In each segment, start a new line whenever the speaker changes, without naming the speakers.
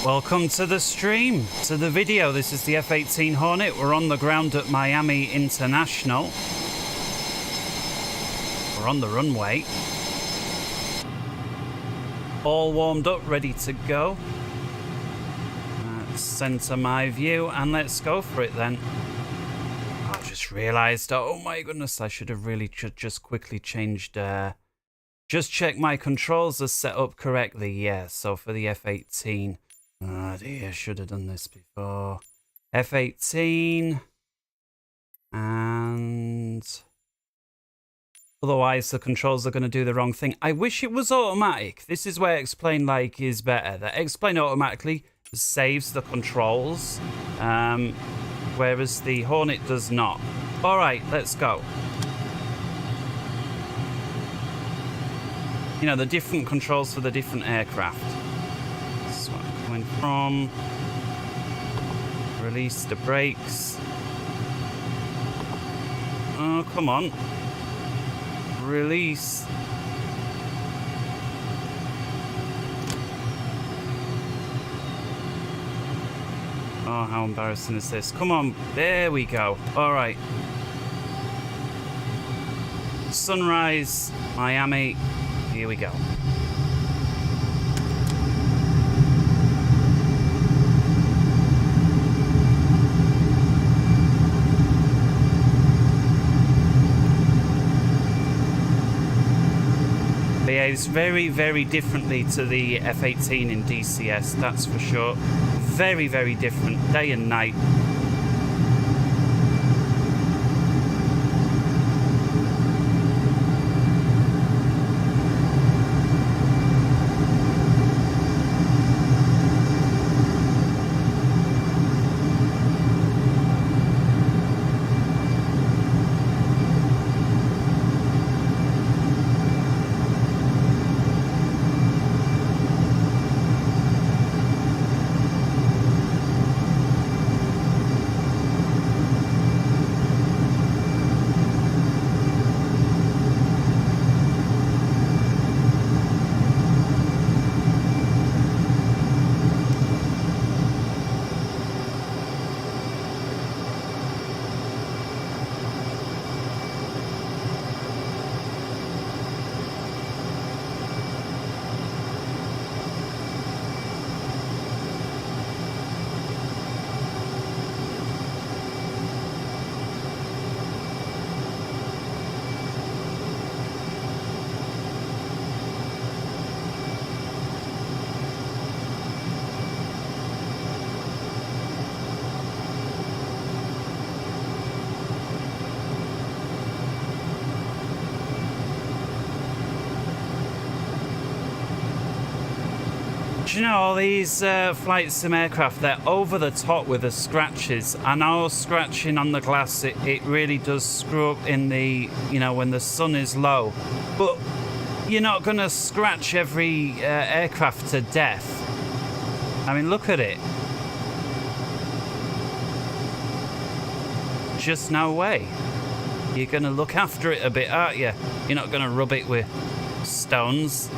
Welcome to the stream, to the video. This is the F-18 Hornet. We're on the ground at Miami International. We're on the runway. All warmed up, ready to go. Let's center my view and let's go for it then. I just realized, oh my goodness, I should have really just quickly changed, just check my controls are set up correctly. Yeah, so for the F-18, oh dear, should have done this before. F-18, and otherwise the controls are going to do the wrong thing. I wish it was automatic. This is where explain like is better. That explain automatically saves the controls, whereas the Hornet does not. All right, let's go. You know, the different controls for the different aircraft. That's what I'm coming from. Release the brakes. Oh, come on. Release. Oh, how embarrassing is this? Come on. There we go. All right. Sunrise, Miami. Here we go. Behaves very, very differently to the F-18 in DCS, that's for sure. Very, very different, day and night. You know, all these flight sim aircraft, they're over the top with the scratches. I know scratching on the glass, it really does screw up in the, you know, when the sun is low. But you're not going to scratch every aircraft to death. I mean, look at it. Just no way. You're going to look after it a bit, aren't you? You're not going to rub it with stones.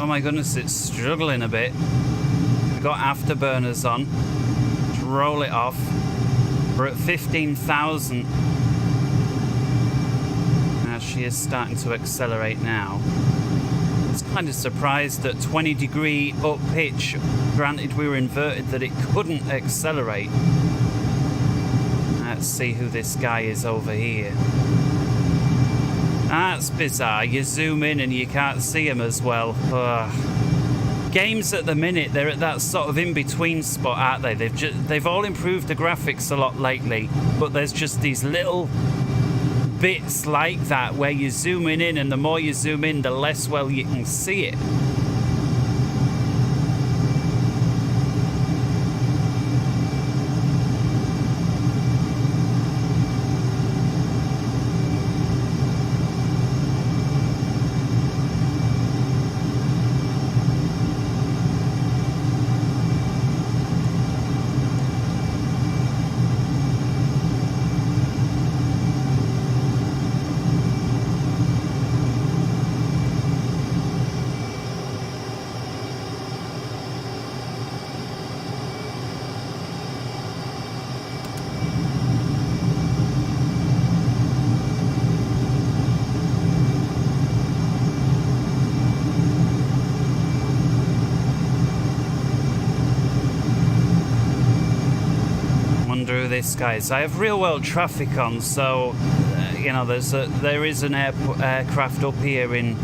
Oh my goodness, it's struggling a bit. We've got afterburners on. Let's roll it off. We're at 15,000. Now she is starting to accelerate now. I was kind of surprised at 20-degree up pitch, granted we were inverted, that it couldn't accelerate. Let's see who this guy is over here. That's bizarre. You zoom in and you can't see him as well. Ugh. Games at the minute, they're at that sort of in-between spot, aren't they? They've all improved the graphics a lot lately, but there's just these little bits like that where you zoom in and the more you zoom in, the less well you can see it. this, guys. I have real world traffic on, so you know, there is an aircraft up here in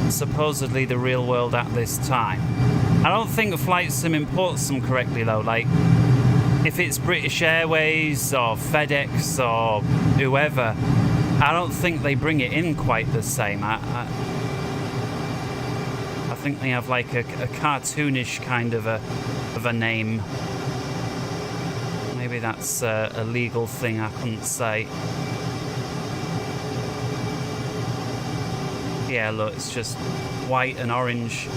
supposedly the real world at this time. I don't think Flight Sim imports them correctly though. Like, if it's British Airways or FedEx or whoever, I don't think they bring it in quite the same. I think they have like a cartoonish kind of a name. Maybe that's a legal thing, I couldn't say. Yeah, look, it's just white and orange.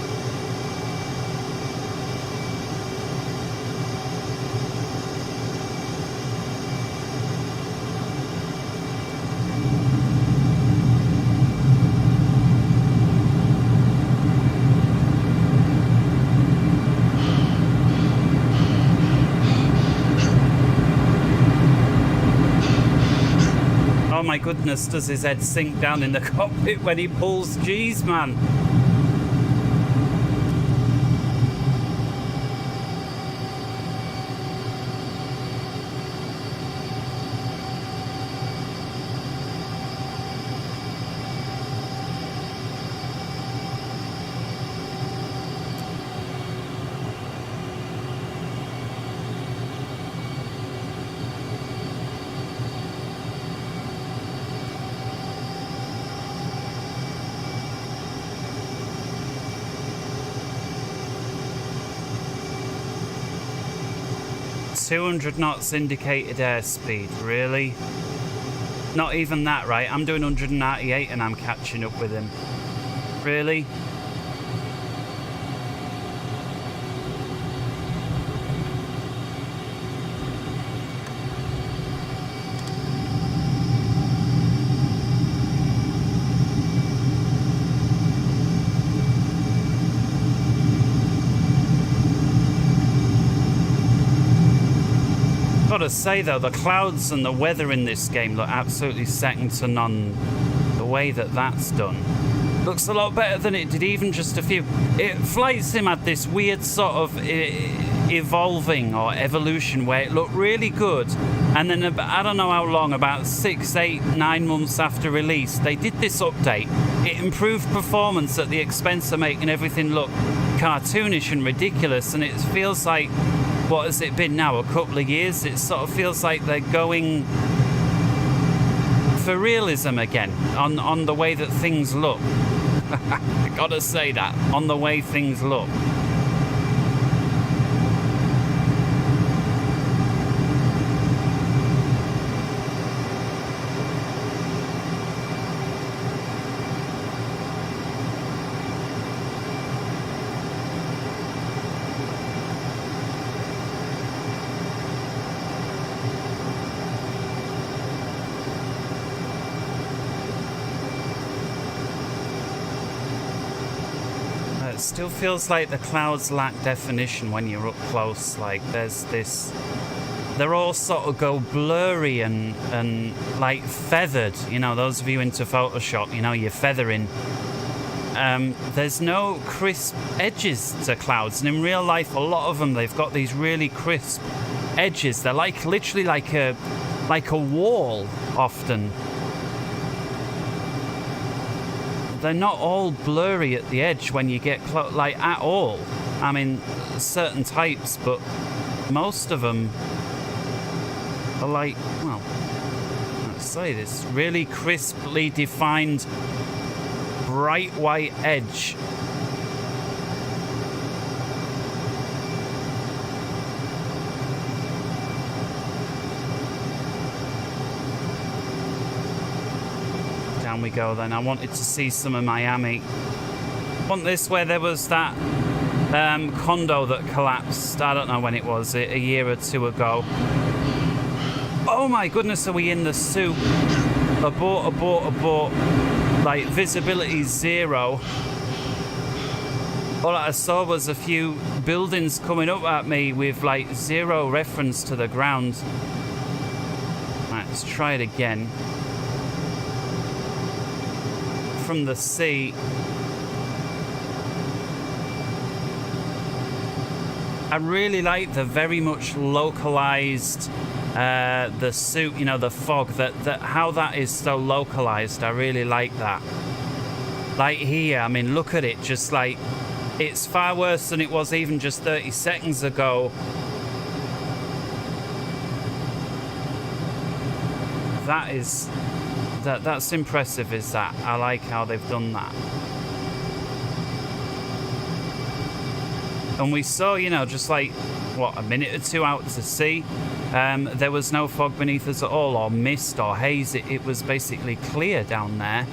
Oh my goodness, does his head sink down in the cockpit when he pulls? Jeez, man. $200 knots indicated airspeed, really? Not even that, right? I'm doing 198 and I'm catching up with him. Really? Gotta say though, the clouds and the weather in this game look absolutely second to none. The way that that's done looks a lot better than it did even just a few. Flight Sim had this weird sort of evolving or evolution where it looked really good, and then I don't know how long, about 6, 8, 9 months after release, they did this update. It improved performance at the expense of making everything look cartoonish and ridiculous, and it feels like, what has it been now, a couple of years? It sort of feels like they're going for realism again on the way that things look. I gotta say that, on the way things look. Still feels like the clouds lack definition when you're up close. Like there's this, they're all sort of go blurry and like feathered. You know, those of you into Photoshop, you know, you're feathering. There's no crisp edges to clouds, and in real life, a lot of them, they've got these really crisp edges. They're like literally like a wall often. They're not all blurry at the edge when you get close, like at all. I mean, certain types, but most of them are like, well, let's say this, really crisply defined, bright white edge. We go then. I wanted to see some of Miami. I want this where there was that condo that collapsed. I don't know when it was, a year or two ago. Oh my goodness, are we in the soup? Abort. Like visibility 0. All I saw was a few buildings coming up at me with like 0 reference to the ground. Right, let's try it again. From the sea. I really like the very much localized the suit, you know, the fog, that how that is so localized. I really like that. Like here, I mean, look at it, just like, it's far worse than it was even just 30 seconds ago. That's impressive, is that? I like how they've done that. And we saw, you know, just like, what, a minute or two out to sea, there was no fog beneath us at all, or mist or haze. It was basically clear down there.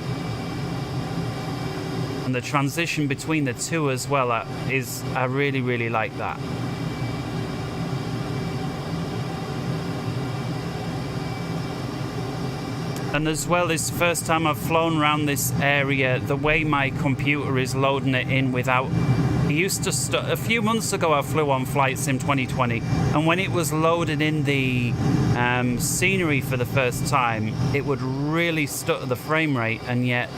And the transition between the two as well I really, really like that. And as well, this first time I've flown around this area, the way my computer is loading it in without... It used to a few months ago I flew on Flight Sim 2020, and when it was loaded in the scenery for the first time, it would really stutter the frame rate, and yet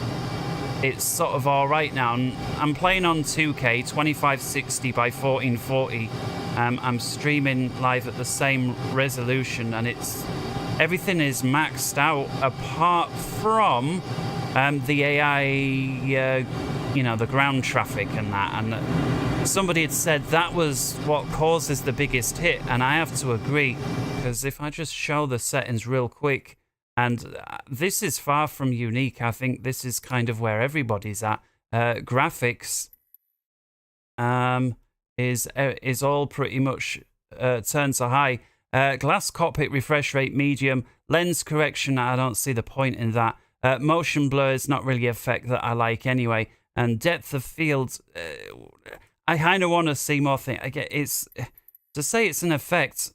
it's sort of alright now. And I'm playing on 2K, 2560 by 1440. I'm streaming live at the same resolution, and everything is maxed out apart from the AI, you know, the ground traffic and that. And somebody had said that was what causes the biggest hit, and I have to agree, because if I just show the settings real quick, and this is far from unique. I think this is kind of where everybody's at. Graphics is all pretty much turned to high. Glass cockpit refresh rate medium. Lens correction, I don't see the point in that. Motion blur is not really an effect that I like anyway. And depth of field, I kind of want to see more things. To say it's an effect,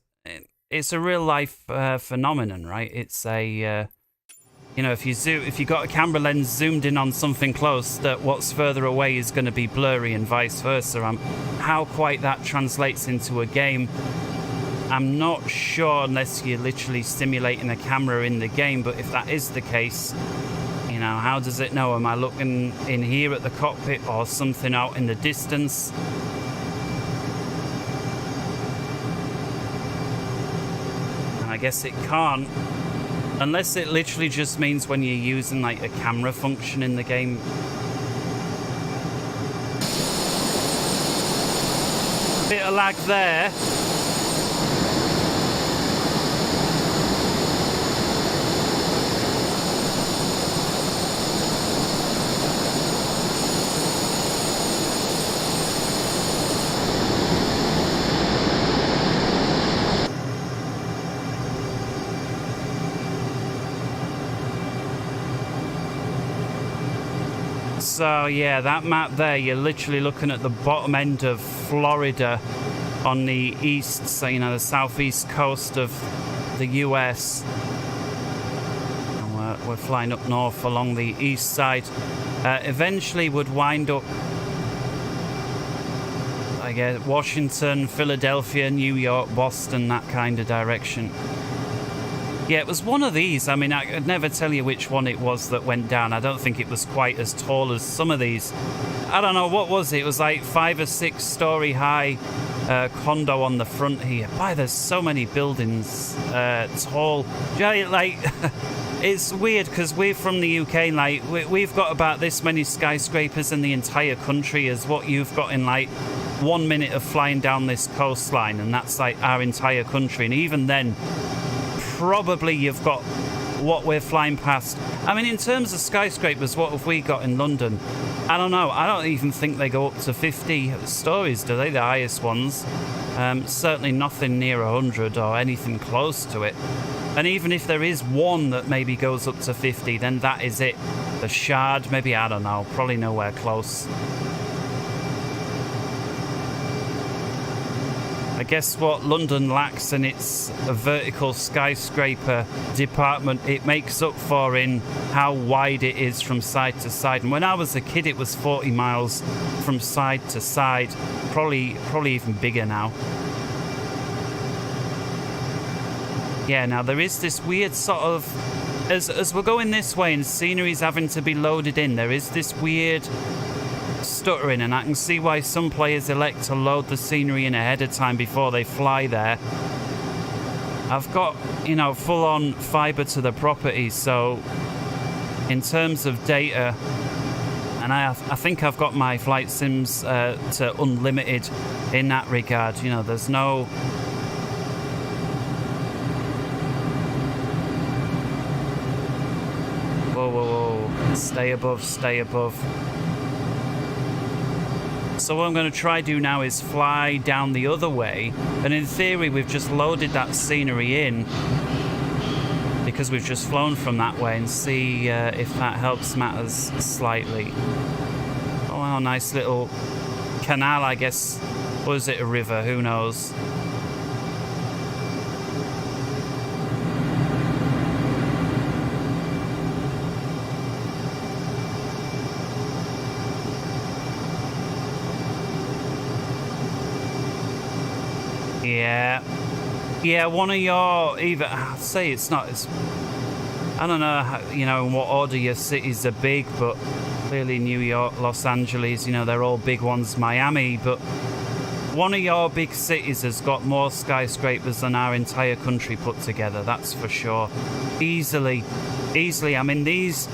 it's a real life phenomenon, right? It's a you know, if you got a camera lens zoomed in on something close, that what's further away is going to be blurry and vice versa. How quite that translates into a game, I'm not sure, unless you're literally simulating a camera in the game. But if that is the case, you know, how does it know? Am I looking in here at the cockpit or something out in the distance? And I guess it can't, unless it literally just means when you're using like a camera function in the game. Bit of lag there. So yeah, that map there, you're literally looking at the bottom end of Florida on the east, so you know, the southeast coast of the US. And we're flying up north along the east side. Eventually would wind up, I guess, Washington, Philadelphia, New York, Boston, that kind of direction. Yeah, it was one of these. I mean, I could never tell you which one it was that went down. I don't think it was quite as tall as some of these. I don't know, what was it? It was like 5 or 6 story high condo on the front here. Why, there's so many buildings tall. Like, it's weird because we're from the UK. Like, we've got about this many skyscrapers in the entire country as what you've got in like 1 minute of flying down this coastline, and that's like our entire country. And even then, probably you've got what we're flying past. I mean, in terms of skyscrapers, what have we got in London? I don't know. I don't even think they go up to 50 stories, do they? The highest ones. Certainly nothing near 100 or anything close to it. And even if there is one that maybe goes up to 50, then that is it. The Shard, maybe, I don't know. Probably nowhere close. I guess what London lacks in its vertical skyscraper department, it makes up for in how wide it is from side to side. And when I was a kid, it was 40 miles from side to side. Probably even bigger now. Yeah, now there is this weird sort of, as we're going this way and scenery's having to be loaded in, there is this weird stuttering, and I can see why some players elect to load the scenery in ahead of time before they fly there. I've got, you know, full-on fiber to the property, so in terms of data, and I think I've got my flight sims to unlimited in that regard. You know, there's no... Whoa, whoa, whoa. Stay above, stay above. So what I'm going to try do now is fly down the other way, and in theory we've just loaded that scenery in because we've just flown from that way, and see if that helps matters slightly. Oh wow, nice little canal, I guess. Or is it a river? Who knows? Yeah, one of your, even, I'd say it's not as, I don't know, how, you know, in what order your cities are big, but clearly New York, Los Angeles, you know, they're all big ones, Miami, but one of your big cities has got more skyscrapers than our entire country put together, that's for sure. Easily. I mean, these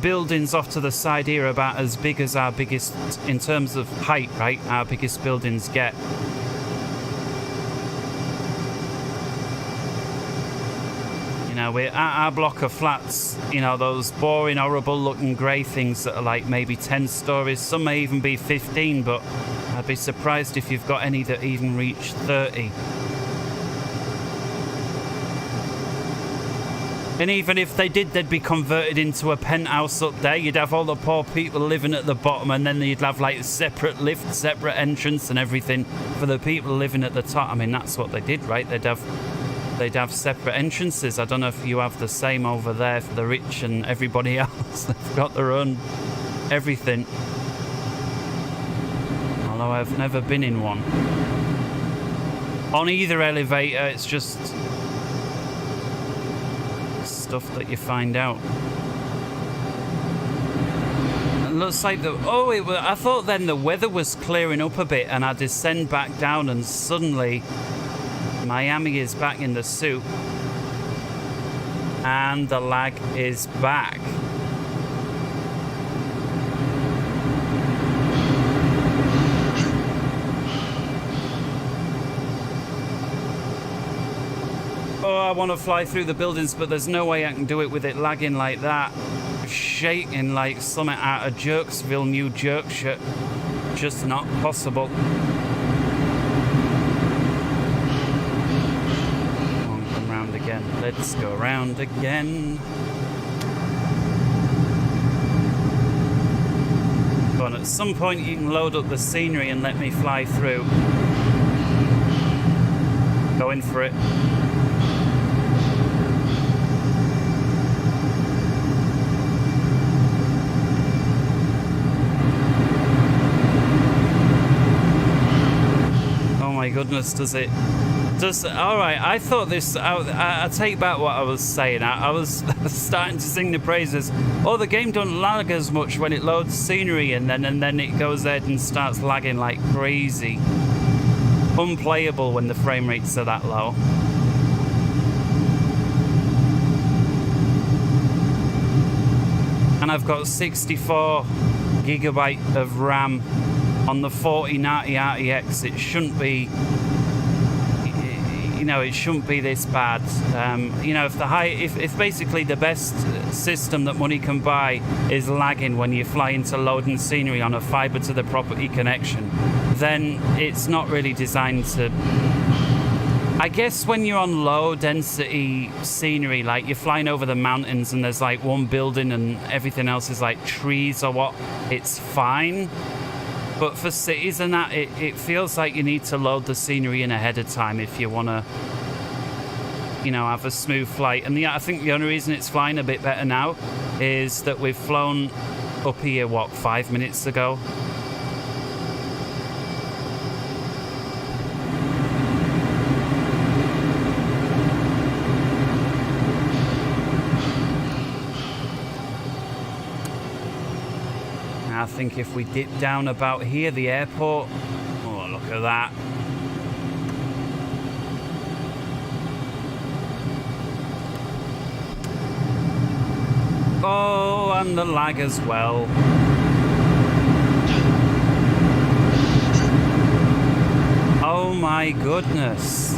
buildings off to the side here are about as big as our biggest, in terms of height, right, our biggest buildings get. We're at our block of flats, you know, those boring, horrible looking grey things that are like maybe 10 stories, some may even be 15, but I'd be surprised if you've got any that even reach 30. And even if they did, they'd be converted into a penthouse up there. You'd have all the poor people living at the bottom, and then you'd have like separate lift, separate entrance and everything for the people living at the top. I mean, that's what they did, right? They'd have separate entrances. I don't know if you have the same over there for the rich and everybody else. They've got their own everything. Although I've never been in one. On either elevator, it's just stuff that you find out. It looks like the... Oh, I thought then the weather was clearing up a bit, and I descend back down and suddenly... Miami is back in the soup, and the lag is back. Oh, I want to fly through the buildings, but there's no way I can do it with it lagging like that. Shaking like something out of Jerksville, New Jerkshire. Just not possible. Let's go around again. Go on, at some point you can load up the scenery and let me fly through. Going for it. Oh my goodness, does it? All right, I thought this... I take back what I was saying. I was starting to sing the praises. Oh, the game don't lag as much when it loads scenery, and then it goes ahead and starts lagging like crazy. Unplayable when the frame rates are that low. And I've got 64 gigabyte of RAM on the 4090 RTX. It shouldn't be... You know, it shouldn't be this bad. You know, if basically the best system that money can buy is lagging when you fly into loading scenery on a fiber to the property connection, then it's not really designed to... I guess when you're on low density scenery, like you're flying over the mountains and there's like one building and everything else is like trees or what, it's fine. But for cities and that, it feels like you need to load the scenery in ahead of time if you want to, you know, have a smooth flight. And I think the only reason it's flying a bit better now is that we've flown up here, what, 5 minutes ago? I think if we dip down about here, the airport, oh, look at that. Oh, and the lag as well. Oh my goodness.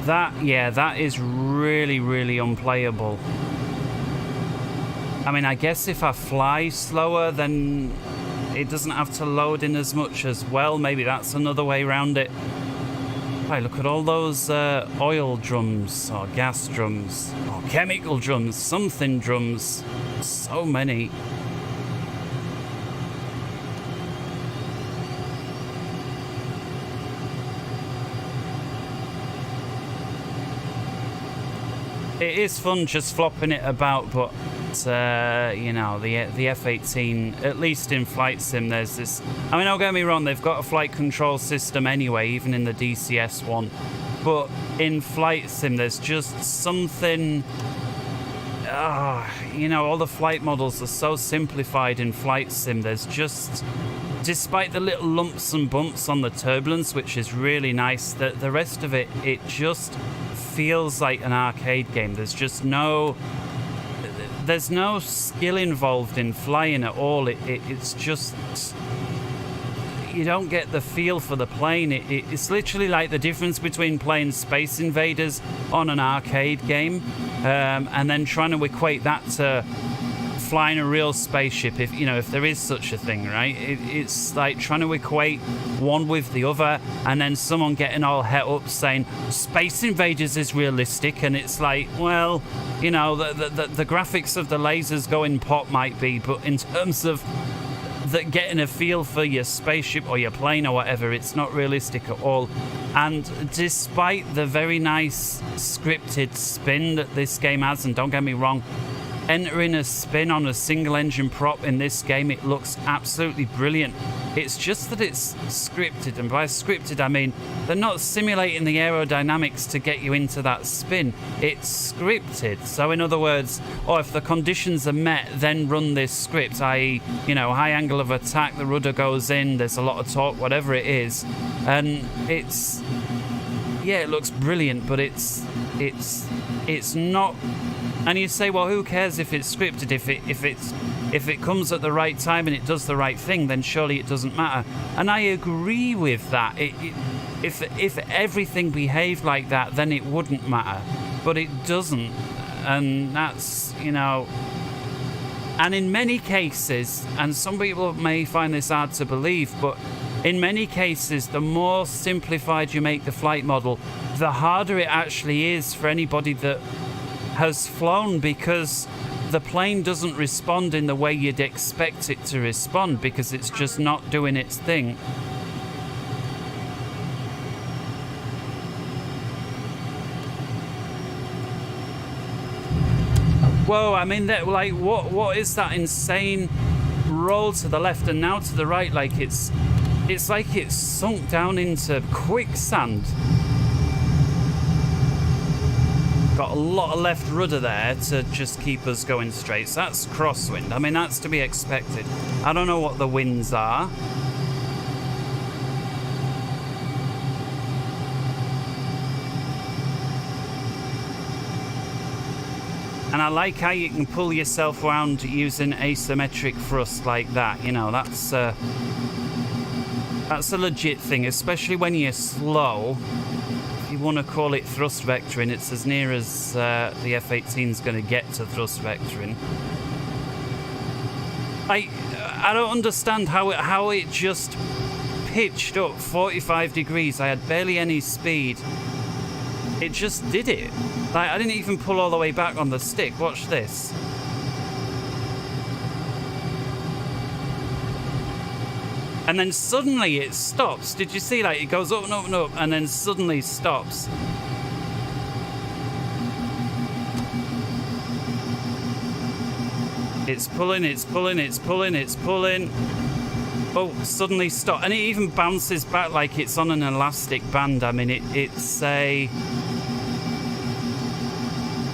That is really, really unplayable. I mean, I guess if I fly slower, then it doesn't have to load in as much as well. Maybe that's another way around it. Right, look at all those oil drums, or gas drums, or chemical drums, something drums. So many. It is fun just flopping it about, but you know, the F-18, at least in Flight Sim, there's this. I mean, don't get me wrong, they've got a flight control system anyway, even in the DCS one. But in Flight Sim, there's just something. You know, all the flight models are so simplified in Flight Sim. There's just, despite the little lumps and bumps on the turbulence, which is really nice, the rest of it, it just feels like an arcade game. There's no skill involved in flying at all. It's just, you don't get the feel for the plane. It's literally like the difference between playing Space Invaders on an arcade game and then trying to equate that to flying a real spaceship, if there is such a thing, right? It's like trying to equate one with the other, and then someone getting all het up saying Space Invaders is realistic, and it's like, well, you know, the graphics of the lasers going pop might be, but in terms of getting a feel for your spaceship or your plane or whatever, it's not realistic at all. And despite the very nice scripted spin that this game has, and don't get me wrong, entering a spin on a single engine prop in this game, it looks absolutely brilliant. It's just that it's scripted, and by scripted I mean they're not simulating the aerodynamics to get you into that spin. It's scripted. So in other words, if the conditions are met, then run this script, i.e., you know, high angle of attack, the rudder goes in, there's a lot of torque, whatever it is, and it's, yeah, it looks brilliant, but it's not. And you say, well, who cares if it's scripted? If it comes at the right time and it does the right thing, then surely it doesn't matter. And I agree with that. If everything behaved like that, then it wouldn't matter. But it doesn't, and that's, you know. And in many cases, and some people may find this hard to believe, but in many cases, the more simplified you make the flight model, the harder it actually is for anybody that has flown, because the plane doesn't respond in the way you'd expect it to respond, because it's just not doing its thing. Whoa, I mean, that, like, what is that insane roll to the left and now to the right? Like, it's like it's sunk down into quicksand. Got a lot of left rudder there to just keep us going straight. So that's crosswind. I mean, that's to be expected. I don't know what the winds are. And I like how you can pull yourself around using asymmetric thrust like that. You know, that's a legit thing, especially when you're slow. If you want to call it thrust vectoring, it's as near as the F-18 is going to get to thrust vectoring. I don't understand how it just pitched up 45 degrees. I had barely any speed. It just did it. Like, I didn't even pull all the way back on the stick. Watch this. And then suddenly it stops. Did you see? Like, it goes up and up and up, and then suddenly stops. It's pulling, it's pulling, it's pulling, it's pulling. Oh, suddenly stop. And it even bounces back like it's on an elastic band. I mean, it's a...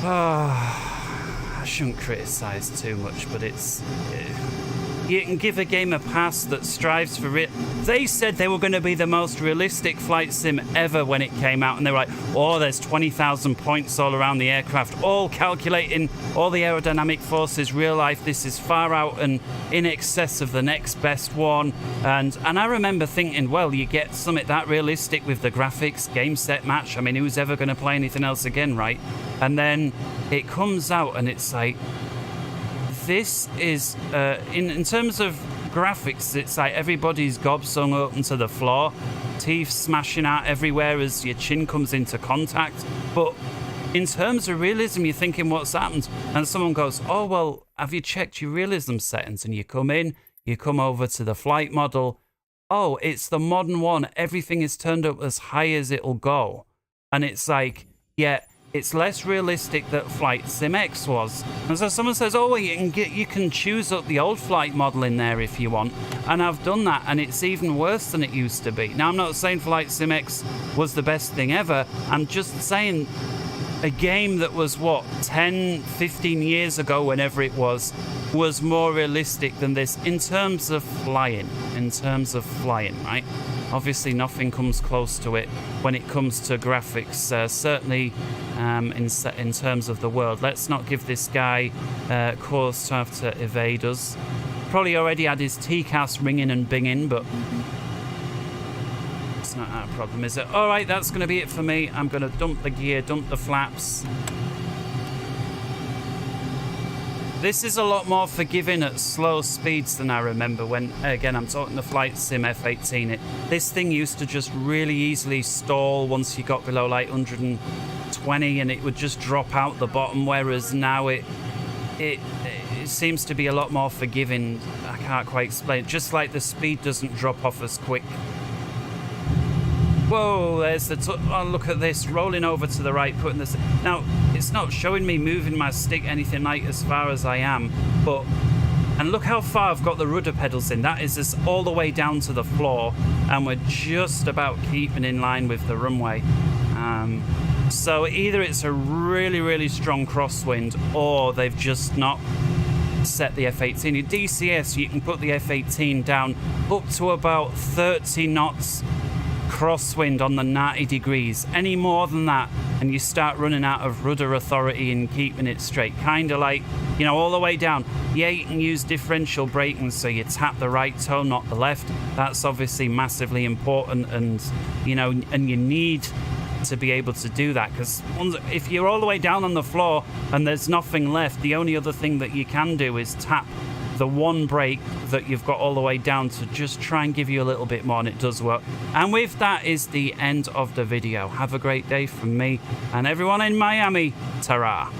I shouldn't criticise too much, but it's... you can give a game a pass that strives for it. They said they were going to be the most realistic flight sim ever when it came out, and they were like, oh, there's 20,000 points all around the aircraft, all calculating all the aerodynamic forces, real life, this is far out and in excess of the next best one. And I remember thinking, well, you get something that realistic with the graphics, game, set, match. I mean, who's ever going to play anything else again, right? And then it comes out and it's like, this is, in terms of graphics, it's like everybody's gobsung open to the floor, teeth smashing out everywhere as your chin comes into contact. But in terms of realism, you're thinking, what's happened? And someone goes, oh, well, have you checked your realism settings? And you come in, you come over to the flight model. Oh, it's the modern one. Everything is turned up as high as it'll go. And it's like, yeah, it's less realistic that Flight Sim X was. And so someone says, oh, well, you can choose up the old flight model in there if you want. And I've done that, and it's even worse than it used to be. Now, I'm not saying Flight Sim X was the best thing ever. I'm just saying a game that was, what, 10, 15 years ago, whenever it was more realistic than this in terms of flying. Right? Obviously, nothing comes close to it when it comes to graphics, certainly in terms of the world. Let's not give this guy cause to have to evade us. Probably already had his TCAS ringing and binging, but it's not our problem, is it? All right, that's going to be it for me. I'm going to dump the gear, dump the flaps. This is a lot more forgiving at slow speeds than I remember when, again, I'm talking the Flight Sim F-18. This thing used to just really easily stall once you got below like 120 and it would just drop out the bottom, whereas now it seems to be a lot more forgiving. I can't quite explain it. Just like the speed doesn't drop off as quick. Whoa, there's the... oh, look at this. Rolling over to the right, putting this... Now, it's not showing me moving my stick anything like as far as I am, but... And look how far I've got the rudder pedals in. That is just all the way down to the floor, and we're just about keeping in line with the runway. So either it's a really, really strong crosswind, or they've just not set the F-18. In DCS, you can put the F-18 down up to about 30 knots crosswind on the 90 degrees. Any more than that and you start running out of rudder authority and keeping it straight, kind of like, you know, all the way down. Yeah, you can use differential braking, so you tap the right toe, not the left. That's obviously massively important, and you know, and you need to be able to do that, because if you're all the way down on the floor and there's nothing left, the only other thing that you can do is tap the one brake that you've got all the way down to just try and give you a little bit more, and it does work. And with that is the end of the video. Have a great day from me and everyone in Miami. Ta-ra.